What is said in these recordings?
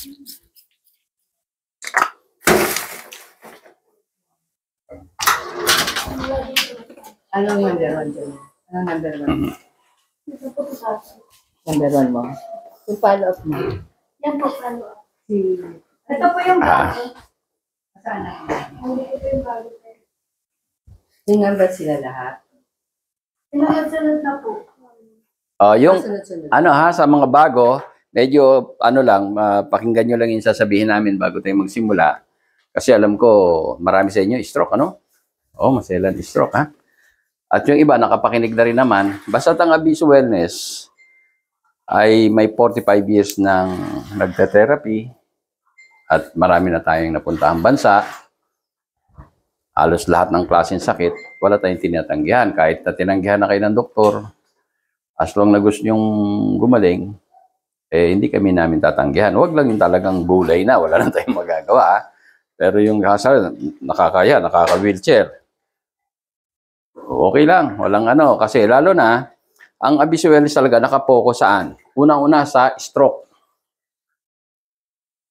Anong number one dyan? Anong number one? Number one mo? Yung follow-up mo? Yan po, follow-up. Ito po yung bago. Saan na? Hindi ko yung bago. Yung number sila lahat? Sunod-sunod na po. Yung Sunod-sunod. ano ha, sa mga bago, medyo ano lang, pakinggan nyo lang yung sasabihin namin bago tayo magsimula. Kasi alam ko, marami sa inyo stroke, ano? Maselan stroke, ha? At yung iba, nakapakinig na rin naman. Basta ang Abiso Wellness ay may 45 years ng nagte-therapy at marami na tayong napuntahang bansa. Halos lahat ng klaseng sakit, wala tayong tinatanggihan. Kahit na tinanggihan na kayo ng doktor, as long na gusto nyong gumaling, hindi kami namin tatanggihan. Huwag lang yung talagang gulay na, wala na tayong magagawa. Ha? Pero yung kasal, nakakaya, nakaka-wheelchair. Okay lang, walang ano. Kasi lalo na, ang Abiso Wellness talaga nakapokus saan? Unang-una sa stroke.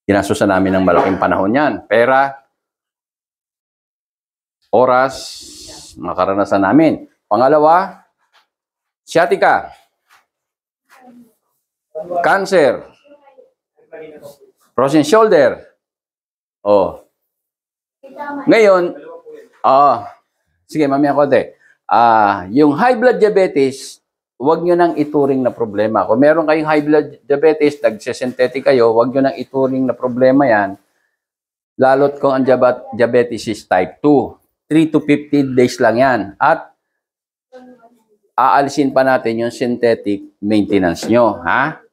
Ginasusan namin ng malaking panahon yan. Pera, oras, mga karanasan namin. Pangalawa, sciatica, cancer, frozen shoulder. Ngayon, sige, mamaya ko yung high blood diabetes, huwag nyo nang ituring na problema. Kung meron kayong high blood diabetes, nagsisentetic kayo, huwag nyo nang ituring na problema yan. Lalo't kung ang diabetes is type 2. 3 to 15 days lang yan. At aalisin pa natin yung synthetic maintenance nyo. Ha?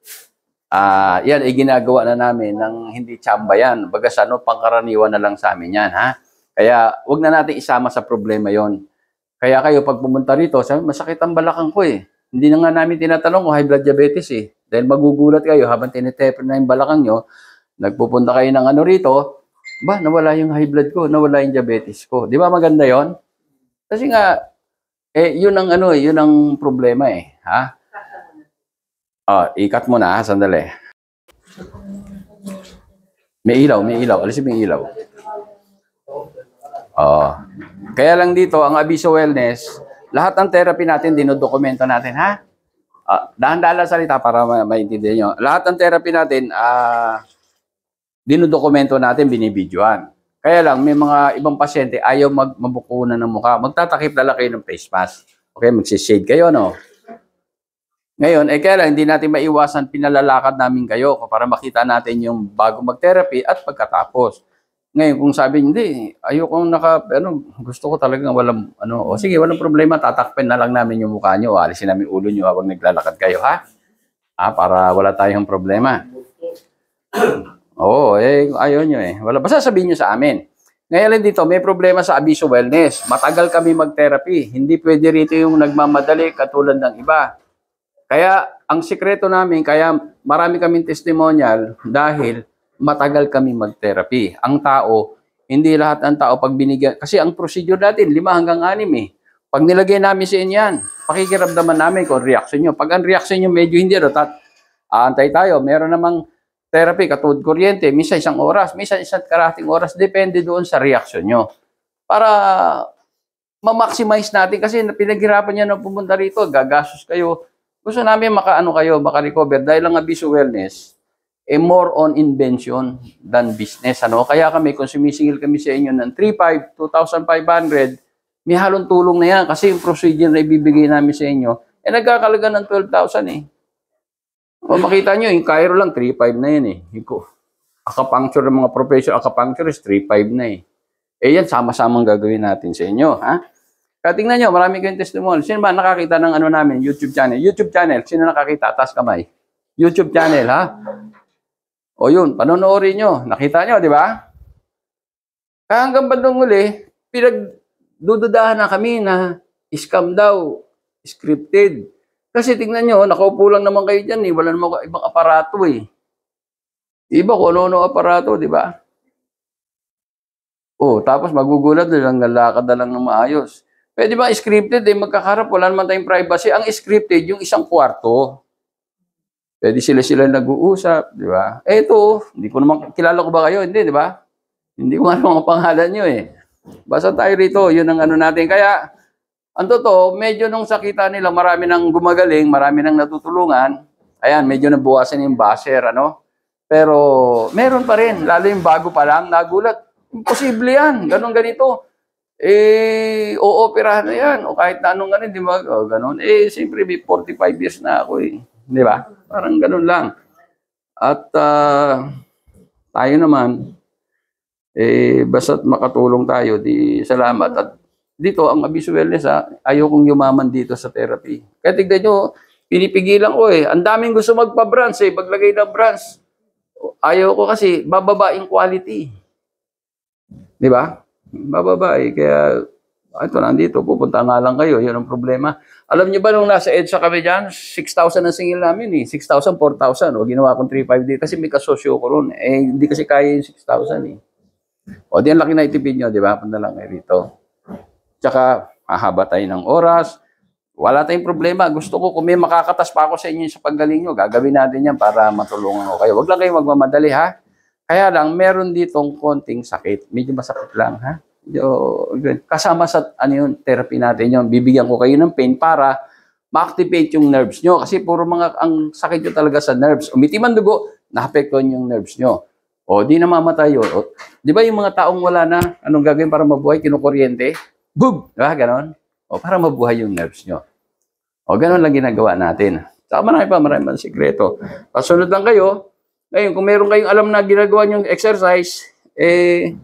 Yan ay ginagawa na namin ng hindi tsamba yan. Bagas pangkaraniwan na lang sa amin yan. Ha? Kaya wag na natin isama sa problema yon. Kaya kayo pag pumunta rito, sabi, masakit ang balakang ko eh. Hindi na nga namin tinatanong kung high blood diabetes eh. Dahil magugulat kayo habang tinitepin na yung balakang nyo, nagpupunta kayo ng ano rito, nawala yung high blood ko, nawala yung diabetes ko. Di ba maganda yon? Kasi nga, yun ang yun ang problema eh. Ha? Ikat mo na, sandali. May ilaw. Alisin mo yung ilaw. Kaya lang dito, ang Abiso Wellness, lahat ng therapy natin, dinodokumento natin, ha? Dahan-dahan lang salita para maintindihan nyo. Lahat ng therapy natin, dinodokumento natin, binibidyoan. Kaya lang, may mga ibang pasyente, ayaw mabukunan ng mukha. Magtatakip na lang kayo ng face mask. Okay, magsishade kayo, no? Ngayon, kaya lang, hindi natin maiwasan, pinalalakad namin kayo para makita natin yung bago mag-therapy at pagkatapos. Ngayon, kung sabi, hindi, ayokong gusto ko talagang walang, sige, walang problema, tatakpen na lang namin yung mukha nyo, alisin namin ulo nyo habang naglalakad kayo, ha? Para wala tayong problema. Ayaw nyo eh. Basta sabihin nyo sa amin. Ngayon dito, may problema sa Abiso Wellness. Matagal kami mag-therapy. Hindi pwede rito yung nagmamadali katulad ng iba. Kaya, ang sikreto namin, kaya marami kaming testimonial dahil matagal kami mag-therapy. Ang tao, hindi lahat ng tao pag binigyan, kasi ang procedure natin, 5 hanggang 6 eh. Pag nilagay namin sa inyo yan, pakikiramdaman namin kung reaction nyo. Pag ang reaction nyo medyo hindi, aantay tayo. Meron namang therapy, katulad kuryente, minsan 1 oras, minsan 1 karating oras, depende doon sa reaction nyo. Para ma-maximize natin, kasi pinaghirapan nyo na pumunta rito, gagastos kayo. Gusto namin maka-recover dahil ang Abiso Wellness, more on invention than business. Kaya kami, kung sumisingil kami sa inyo ng 3,500, 2,500, may halong tulong na yan kasi yung procedure na ibibigay namin sa inyo, nagkakalaga ng 12,000 eh. Makita nyo, yung Cairo lang, 3,500 na yan eh. Acupuncture ng mga professional, acupuncture is 3,500 na eh. Yan, sama-samang gagawin natin sa inyo. Ha? Kaya tingnan nyo, marami kayong testimony. Sino ba nakakita ng namin, YouTube channel? YouTube channel, sino nakakita? Taas kamay. YouTube channel, ha? Yun, panonoorin nyo. Nakita nyo, di ba? Kaya hanggang bandang uli, pinagdududahan na kami na scam daw, scripted. Kasi tingnan nyo, nakaupo lang naman kayo dyan eh. Wala naman ibang aparato eh. Iba kung ano-ano aparato, di ba? Tapos magugulat na lang, lalakad na lang ng maayos. Pwede ba scripted eh, magkakarap, wala naman tayong privacy. Ang scripted, yung 1 kwarto. Pwede sila nag-uusap, di ba? Eh, ito, hindi ko naman, kilala ko ba kayo? Hindi, di ba? Hindi ko nga mga pangalan nyo eh. Basta tayo rito, yun ang ano natin. Kaya, ang totoo, medyo nung sakita nila, marami nang gumagaling, marami nang natutulungan. Ayan, medyo nabuwasan yung basher, ano? Pero, meron pa rin, lalo yung bago pa lang, nagulat. Imposible yan, ganun ganito. Eh, ooperahan na yan, o kahit na anong ganun, di ba? O, ganun. Eh, siyempre, may 45 years na ako eh. Di ba? Parang ganun lang. At, tayo naman, eh, basta't makatulong tayo, di salamat. At dito, ang Abiso Wellness, ayaw kong yumaman dito sa therapy. Kaya tignan nyo, pinipigilan ko eh. Ang daming gusto magpa-branch eh, paglagay ng branch. Ayaw ko kasi, bababa yung quality. Di ba? Bababa eh. Kaya, ito, nandito, pupunta nga lang kayo. Yun ang problema. Alam niyo ba nung nasa EDSA kami dyan, 6,000 ang singil namin eh. 6,000, 4,000. O, ginawa kong 3,500 dito kasi may kasosyo ko ron. Eh, hindi kasi kaya yung 6,000 eh. O, di ang laki na itipid nyo, di ba? Punta lang kayo rito. Tsaka, mahaba tayo ng oras. Wala tayong problema. Gusto ko, kung may makakatas pa ako sa inyo sa paggaling nyo, gagawin natin yan para matulungan ko kayo. Huwag lang kayo magmamadali, ha? Kaya lang, meron ditong konting sakit. Medyo masakit lang, ha? Medyo, kasama sa therapy natin yun. Bibigyan ko kayo ng pain para ma-activate yung nerves nyo. Kasi puro ang sakit nyo talaga sa nerves. Umitim ang dugo, na-apektuhan yung nerves nyo. O, di namamatay yun. O, di ba yung mga taong wala na, anong gagawin para mabuhay? Kinukuryente? Boom! Diba? Ganon. O, para mabuhay yung nerves nyo. O, ganon lang ginagawa natin. Saka marami sikreto. Pasunod lang kayo. Ngayon, kung meron kayong alam na ginagawa yung exercise, eh,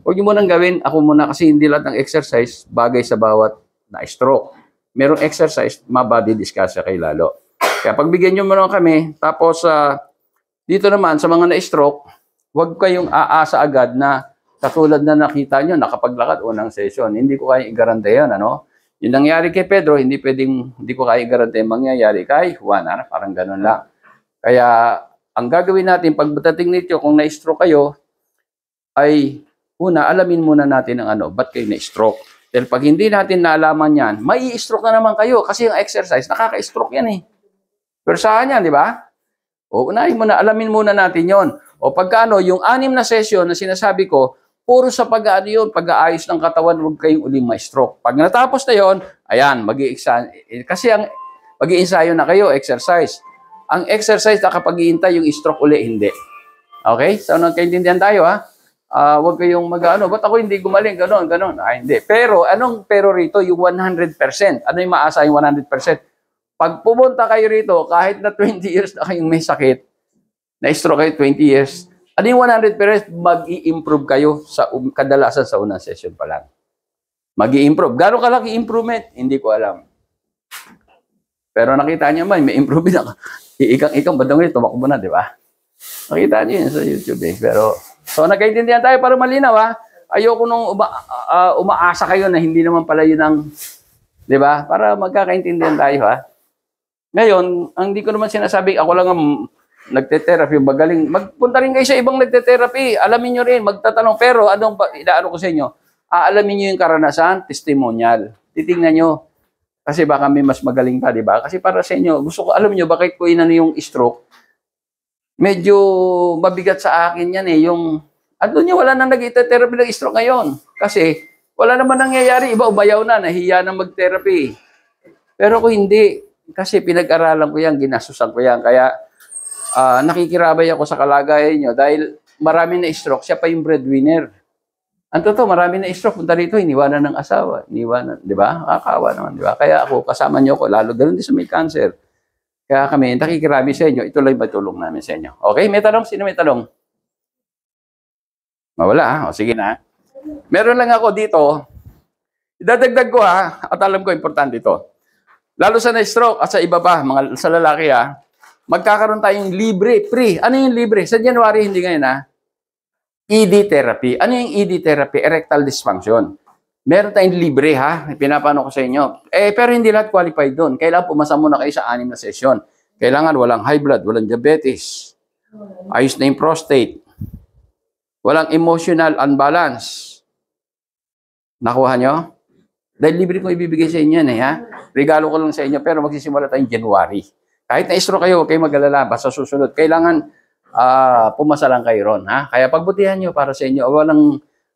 huwag nyo munang gawin. Ako muna kasi hindi lahat ng exercise bagay sa bawat na-stroke. Merong exercise, mabody discuss kayo lalo. Kaya pagbigyan nyo muna kami, tapos dito naman sa mga na-stroke, huwag kayong aasa agad na katulad na nakita nyo, nakapaglakad unang session. Hindi ko kaya i-garante yun, ano? Yung nangyari kay Pedro, hindi ko kaya i-garante mangyayari kay Juan, parang ganun lang. Kaya, ang gagawin natin, pagdating nito, kung na-stroke kayo, ay, una, alamin muna natin ang ba't kayo na-stroke. Dahil pag hindi natin naalaman yan, may stroke na naman kayo kasi yung exercise, nakaka-stroke yan eh. Persahan yan, di ba? O, unahin muna, alamin muna natin yon. O pagkaano, yung 6 na session na sinasabi ko, puro sa pag-ano yun, pag-aayos ng katawan, huwag kayong uling ma-stroke. Pag natapos na yon, ayan, kasi mag-i-ensayo na kayo, exercise. Ang exercise na kapag iintay yung stroke uli, hindi. Okay? So, nagkaintindihan tayo, ha? Huwag kayong ba't ako hindi gumaling, ganon. Ay, hindi. Pero, pero rito, yung 100%. Ano yung maasa yung 100%? Pag pumunta kayo rito, kahit na 20 years na kayong may sakit, na-stroke kayo 20 years, ano yung 100%? Mag-i-improve kayo sa kadalasan sa unang session pa lang. Mag-i-improve. Gano'ng kalaki improvement? Hindi ko alam. Pero nakita niyo may improvement ako. Ikang badang ito, tumakbo na, di ba? Nakita niyo yun sa YouTube eh. Pero, so nagkaintindihan tayo para malinaw ha. Ayoko nung umaasa kayo na hindi naman pala yun ang, di ba? Para magkakaintindihan tayo ha. Ngayon, ang hindi ko naman sinasabi, ako lang ang nagte-therapy, magaling. Magpunta rin kayo sa ibang nagte-therapy. Alamin nyo rin, magtatanong. Pero inaano ko sa inyo, alamin nyo yung karanasan, testimonial. Titingnan nyo. Kasi baka may mas magaling pa, di ba? Kasi para sa inyo, gusto ko, alam nyo, bakit ko inano yung stroke? Medyo mabigat sa akin yan eh. Yung, nyo, wala nang nag-therapy ng stroke ngayon. Kasi, wala naman nangyayari. Iba, umayaw na, nahiya na mag-therapy. Pero kung hindi, kasi pinag-aralan ko yan, ginasusan ko yan. Kaya, nakikirabay ako sa kalagayan nyo dahil marami na stroke, siya pa yung breadwinner. Ang totoo, marami na stroke, punta rito, iniwanan ng asawa, iniwanan, di ba? Kakawa naman, di ba? Kaya ako, kasama nyo ko, lalo ganun din sa may cancer. Kaya kami, nakikirami sa inyo, ito lang yung matulong namin sa inyo. Okay, may tanong? Sino may tanong? Mawala ha? O sige na. Meron lang ako dito, idadagdag ko ha, at alam ko, importante ito. Lalo sa na-stroke at sa iba pa, mga sa lalaki ha, magkakaroon tayong libre, free. Ano yung libre? Sa January, hindi ngayon ha? ED therapy. Ano yung ED therapy? Erectile dysfunction. Meron tayong libre ha? Pinapano ko sa inyo. Pero hindi lahat qualified doon. Kailangan pumasa muna kayo sa 6 na session. Kailangan walang high blood, walang diabetes. Ayos na yung prostate. Walang emotional unbalance. Nakuha nyo? Dahil libre ko ibibigay sa inyo yan ha? Regalo ko lang sa inyo pero magsisimula tayong January. Kahit na-stroke kayo, huwag kayong mag-alala. Basta susunod. Kailangan pumasa lang kayo ron. Ha? Kaya pagbutihan nyo para sa inyo.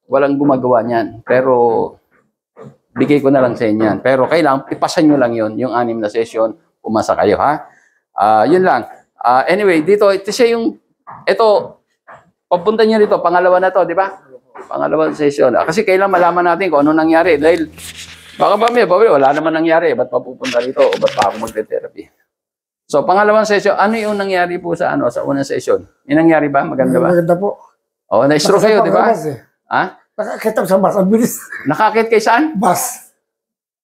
Walang gumagawa niyan. Pero bigay ko na lang sa inyo yan. Pero kailangan, ipasan nyo lang yun. Yung 6 na session, pumasa kayo. Ha? Yun lang. Anyway, dito, ito siya yung, ito, papunta nyo dito, pangalawa na to, di ba? Pangalawang session. Kasi kailangan malaman natin kung ano nangyari. Dahil, baka ba wala naman nangyari. Ba't pa pupunta dito? O ba't pa ako magte-therapy? So, pangalawang session, ano yung nangyari po sa unang session? May nangyari ba? Maganda ba? Maganda po. O, na-stroke kayo, di ba? Ha? Nakakita sa bus. Ang bilis. Nakakit kayo saan? Bus.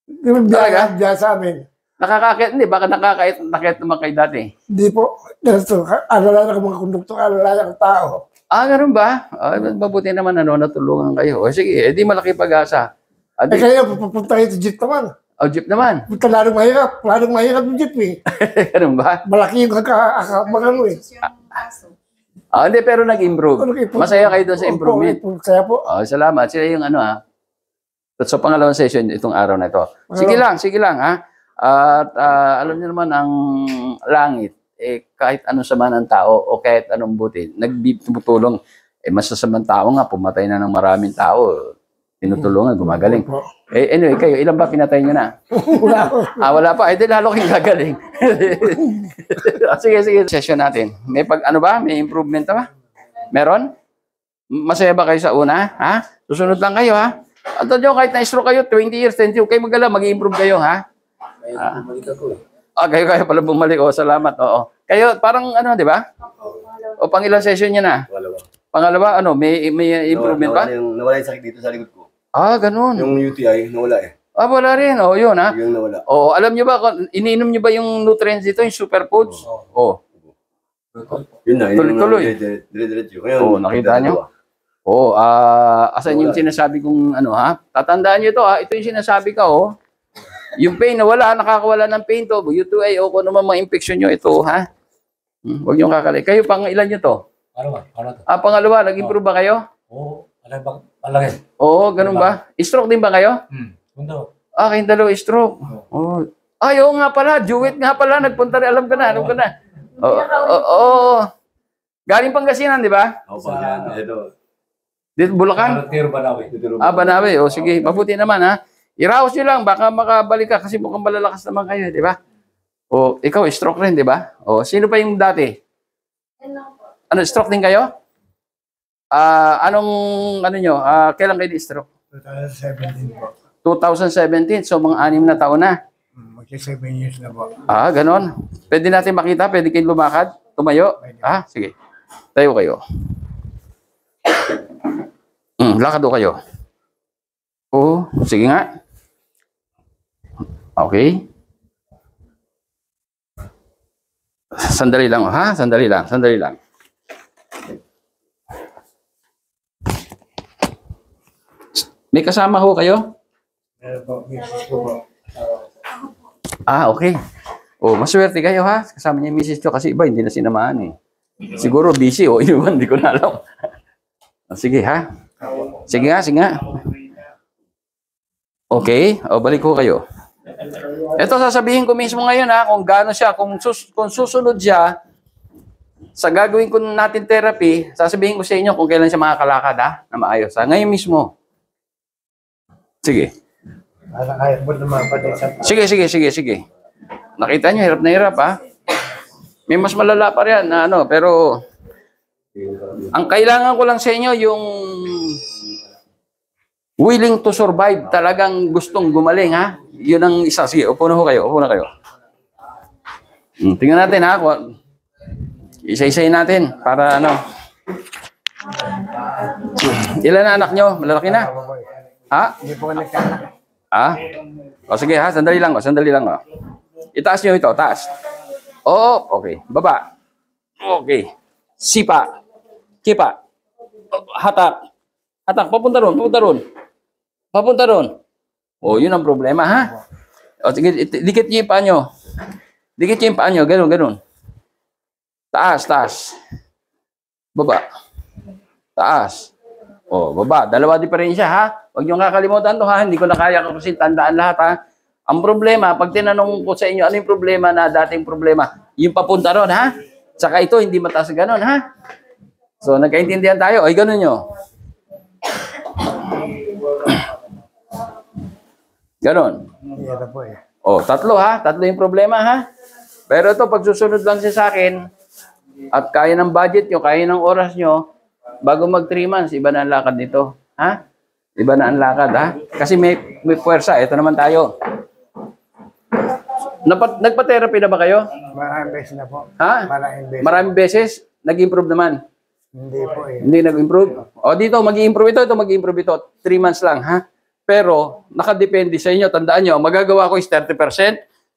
Di ba Talaga? biya sa amin? Nakakakit? Hindi, baka nakakit naman kayo dati. Hindi po. Ganito. Alala ng mga konduktor. Alala ng tao. Ganun ba? Mabuti naman natulungan kayo. O, sige, di malaki pag-asa. Kaya pupunta kayo sa jeep naman. Jeep naman. Punta lalong mahirap. Lalong mahirap yung jeep eh. Ganun ba? Malaki yung kakabang eh. Hindi, pero nag-improve. Masaya kayo doon sa improvement. Saya po. Salamat. Sila yung So, pangalawang session itong araw na ito. Sige lang, ha? At alam niyo naman, ang langit, kahit anong sama ng tao o kahit anong buti, tumutulong. Masasamang tao nga, pumatay na ng maraming tao. Tinutulungan, gumagaling. Anyway, kayo, ilan ba pinatay nyo na? Wala pa. Di lalo kayong gagaling. Sige. Session natin. May may improvement ba? Meron? Masaya ba kayo sa una? Ha? Susunod lang kayo, ha? At nyo, kahit na-stroke kayo, 20 years, 10 years, kayo mag-ala, mag-improve kayo, ha? Bumalik ako eh. Kayo pala bumalik. Salamat. Oo. Kayo, parang di ba? O, pang ilang session nyo na? Pangalawa, may improvement ba? Nawala yung sakit dito sa likod ko. Ganun. Yung UTI, nawala eh. Wala rin. Yun, ha? Yung nawala. Alam nyo ba, iniinom nyo ba yung nutrients dito, yung superfoods? Yun na. Tuloy-tuloy. Dire-diretso. Nakita nyo? Asan yung sinasabi kong Tatandaan nyo ito, ha? Ito yung sinasabi ko, Yung pain na nakakawala ng pain to, UTI o kung naman mga infection nyo, ito, ha? Huwag nyo kakali. Kayo, pang ilan nyo to? Pangalawa, nag-improve ba kayo? Malaki. Ganun ba? Stroke din ba kayo? Kayong dalawa stroke. Oo nga pala, Jewett nga pala, nagpunta rin, alam ka na. Galing Pangasinan, di ba? Dito, Bulacan? Banawe. Sige, mabuti naman, ha? Iraos nyo lang, baka makabalik ka kasi mukhang malalakas naman kayo, di ba? Ikaw, stroke rin, di ba? Sino pa yung dati? Stroke din kayo? Kailan kayo di-stroke? 2017 po. 2017, so mga 6 na taon na. Mag-7 years na po. Ganon. Pwede natin makita, pwede kayong lumakad, tumayo. Sige. Tayo kayo. Lakad o kayo. Sige nga. Okay. Sandali lang, ha? Sandali lang. May kasama ho kayo? Okay. Maswerte kayo, ha? Kasama niya yung misis nyo kasi iba, hindi na sinamahan, eh. Siguro busy, inuwan, hindi ko na alam. Sige, ha? Sige nga. Okay, balik ko kayo. Ito, sasabihin ko mismo ngayon, ha, kung gaano siya, kung susunod siya, sa gagawin ko natin therapy, sasabihin ko sa inyo kung kailan siya makakalakad, ha, na maayos, ha? Ngayon mismo. Sige. Sige. Nakita niyo, hirap na hirap, ha? May mas malala pa rin na pero ang kailangan ko lang sa inyo yung willing to survive, talagang gustong gumaling, ha? Yun ang isa. Sige, upo na kayo. Tingnan natin, ha? Isa-isayin natin para Ilan na anak nyo? Malalaki na? Ha? Hindi po nagkaanak. Sige, ha? Sandali lang. Itaas nyo ito, taas. Okay. Baba. Okay. Sipa. Kipa. Hatak. Papunta ron. Yun ang problema, ha? Sige, dikit nyo yung paa nyo. Ganun. Taas. Baba. Taas. Baba. Dalawa diferensya, ha? Huwag nyo kakalimutan to, ha? Hindi ko na kaya kasi tandaan lahat, ha? Ang problema, pag tinanong ko sa inyo, ano yung problema na dating problema? yung papunta ron, ha? Tsaka ito, hindi mataas ganon, ha? So, nagkaintindihan tayo. Ay, ganun nyo. Ganon. Yan po eh. O, tatlo, ha? Tatlo yung problema, ha? Pero ito, pag susunod lang siya sa akin, at kaya ng budget nyo, kaya ng oras nyo, bago mag 3 months, iba na ang lakad nito. Ha? Iba na ang lakad, ha? Kasi may puwersa. Ito naman tayo. Nagpa-therapy na ba kayo? Maraming beses na po. Ha? Maraming beses. Maraming beses? Nag-improve naman? Hindi po eh. Hindi nag-improve? O dito, mag-i-improve ito mag-i-improve ito. 3 months lang, ha? Pero, nakadepende sa inyo. Tandaan nyo, magagawa ko is 30%,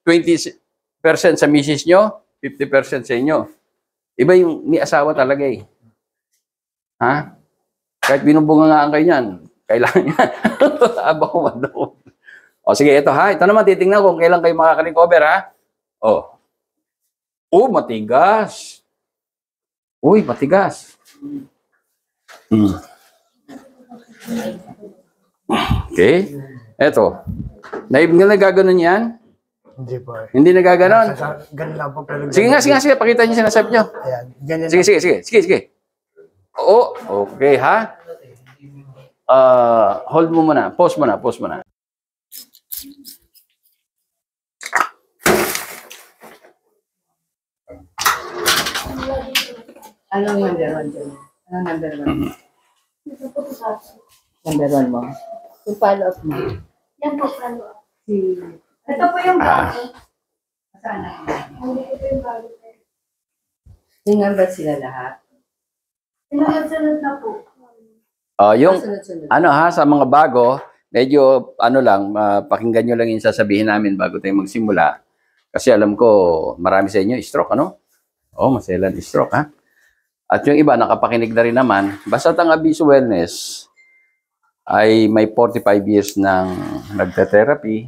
20% sa misis nyo, 50% sa inyo. Iba yung may asawa talaga eh. Ha? Kahit binubungangaan kayo niyan, kailangan yan. Aba ko madawag. O sige, ito ha. Ito naman, titingnan kung kailan kayo makaka-recover ha. O. Oh, matigas. Uy, matigas. Okay. Ito. Nagaganon yan? Hindi po eh. Hindi nagaganon? Ganun lang po. Pero Sige nga, sige. Pakita niyo sinasabi niyo. Ayan. Ganyan Sige, sige. Oo, okay ha. Hold mo muna. Pause mo na. Anong number one dyan? Anong number one? Number one mo? Yung follow-up mo? Yan po, follow up. Si... Ito po yung bago. Saan na? Hindi ito yung bago. Yung number sila lahat? Sunod na po. Yung Sunod-sunod. ano ha, sa mga bago, medyo ano lang, pakinggan nyo lang yung sasabihin namin bago tayo magsimula. Kasi alam ko, marami sa inyo stroke, ano? Maselan stroke, ha? At yung iba, nakapakinig na rin naman. Basta ang Abiso Wellness ay may 45 years ng nagte-therapy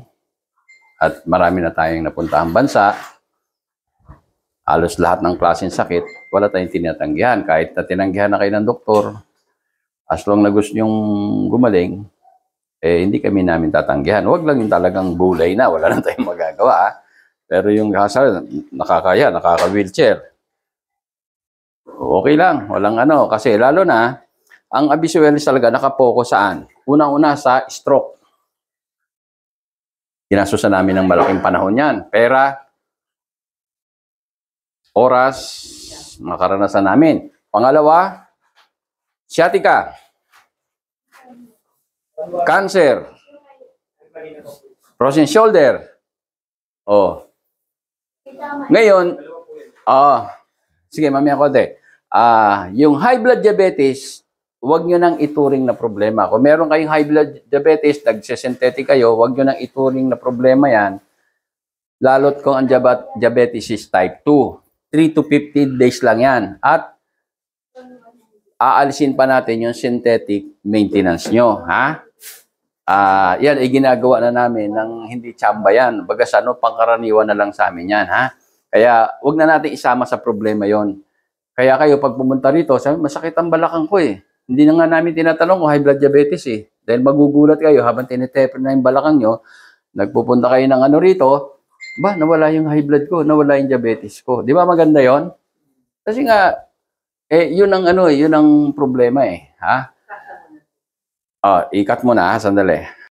at marami na tayong napuntahang bansa. Halos lahat ng klaseng sakit, wala tayong tinatanggihan. Kahit na tinanggihan na kayo ng doktor, as long na gusto nyong gumaling, hindi kami namin tatanggihan. Huwag lang yung talagang bulay na, wala na tayong magagawa. Ha? Pero yung hasal, nakakaya, nakaka-wheelchair. Okay lang, walang ano. Kasi lalo na, ang Abiso Wellness talaga nakapokus saan? Unang-una sa stroke. Ginasusan namin ng malaking panahon yan. Pera, oras, makaranasan namin. Pangalawa, sciatica, cancer, frozen shoulder. Ngayon, sige, mamaya ko yung high blood diabetes, huwag nyo nang ituring na problema. Kung meron kayong high blood diabetes, nagsisentetic kayo, huwag nyo nang ituring na problema yan. Lalot kung ang diabetes is type 2. 3 to 15 days lang yan. At aalisin pa natin yung synthetic maintenance nyo. Ha? Yan ay ginagawa na namin ng hindi tsamba yan. Bagas pangkaraniwan na lang sa amin yan. Ha? Kaya huwag na natin isama sa problema yon. Kaya kayo pag pumunta rito, sabi, masakit ang balakang ko eh. Hindi na nga namin tinatanong kung high blood diabetes eh. Dahil magugulat kayo habang tiniteper na yung balakang nyo, nagpupunta kayo ng ano rito, nawala yung high blood ko, nawala yung diabetes ko. Di ba maganda yon? Kasi nga, yun ang yun ang problema eh. Ha? Ikat mo na, sandali.